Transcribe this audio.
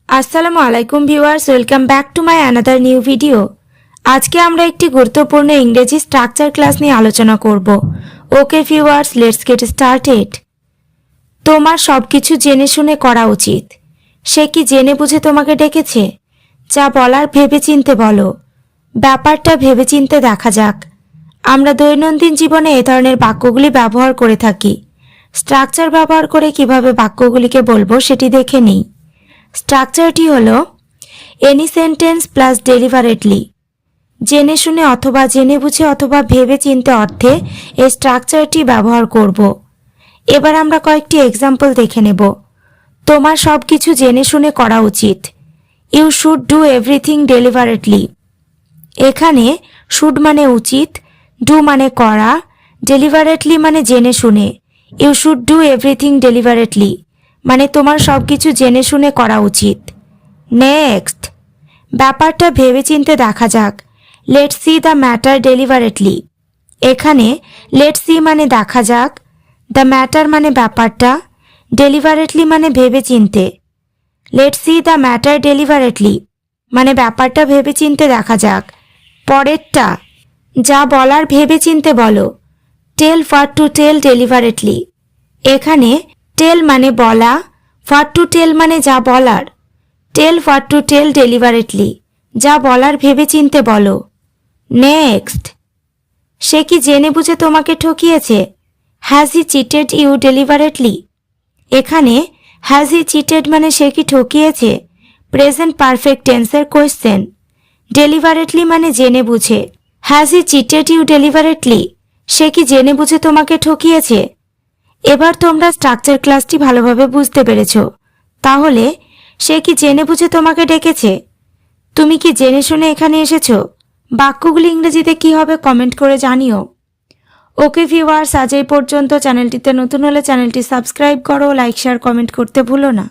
আসসালামু আলাইকুম viewers, welcome back to my another new video. আজকে আমরা একটি গুরুত্বপূর্ণ ইংরেজি স্ট্রাকচার ক্লাস নিয়ে আলোচনা করব। Okay viewers, let's get started. তোমার সবকিছু জেনে শুনে করা উচিত। সে কি জেনে বুঝে তোমাকে ডেকেছে? যা বলার ভেবেচিন্তে বলো। ব্যাপারটা ভেবেচিন্তে দেখা যাক। আমরা দৈনন্দিন জীবনে এ ধরনের বাক্যগুলি ব্যবহার করে থাকি। স্ট্রাকচার ব্যবহার করে কিভাবে বাক্যগুলিকে বলবো সেটি দেখে নিই। স্ট্রাকচারটি হলো এনি সেন্টেন্স প্লাস ডেলিভারেটলি। জেনে শুনে অথবা জেনে বুঝে অথবা ভেবে চিন্তে অর্থে এই স্ট্রাকচারটি ব্যবহার করব। এবার আমরা কয়েকটি এক্সাম্পল দেখে নেব। তোমার সব কিছু জেনে শুনে করা উচিত। You should do everything deliberately. এখানে শুড মানে উচিত, ডু মানে করা, ডেলিভারেটলি মানে জেনে শুনে। You should do everything deliberately মানে তোমার সব কিছু জেনে শুনে করা উচিত। নেক্সট, ব্যাপারটা ভেবেচিন্তে দেখা যাক। Let's see the matter deliberately. এখানে লেটস সি মানে দেখা যাক, দ্য ম্যাটার মানে ব্যাপারটা, ডেলিভারেটলি মানে ভেবেচিন্তে। Let's see the matter deliberately মানে ব্যাপারটা ভেবেচিন্তে দেখা যাক। পরেরটা, যা বলার ভেবেচিন্তে বলো। Tell what to tell deliberately. এখানে টেল মানে বলা, হোয়াট টু টেল মানে যা বলার। Tell what to tell deliberately যা বলার ভেবেচিন্তে বলো। নেক্সট, সে কি জেনে বুঝে তোমাকে ঠকিয়েছে? Has he cheated you deliberately. এখানে হ্যাজ হি চিটেড মানে সে কি ঠকিয়েছে, প্রেজেন্ট পারফেক্ট টেন্সের কোয়েশ্চেন। ডেলিভারেটলি মানে জেনে বুঝে। Has he cheated you deliberately সে কি জেনে বুঝে তোমাকে ঠকিয়েছে। এবার তোমরা স্ট্রাকচার ক্লাসটি ভালোভাবে বুঝতে পেরেছ। তাহলে সে কি জেনে বুঝে তোমাকে ডেকেছে? তুমি কি জেনে শুনে এখানে এসেছো? বাক্যগুলি ইংরেজিতে কি হবে কমেন্ট করে জানিও। ওকে ভিউয়ার্স, আজ এই পর্যন্ত। চ্যানেলটিতে নতুন হলে চ্যানেলটি সাবস্ক্রাইব করো, লাইক শেয়ার কমেন্ট করতে ভুলো না।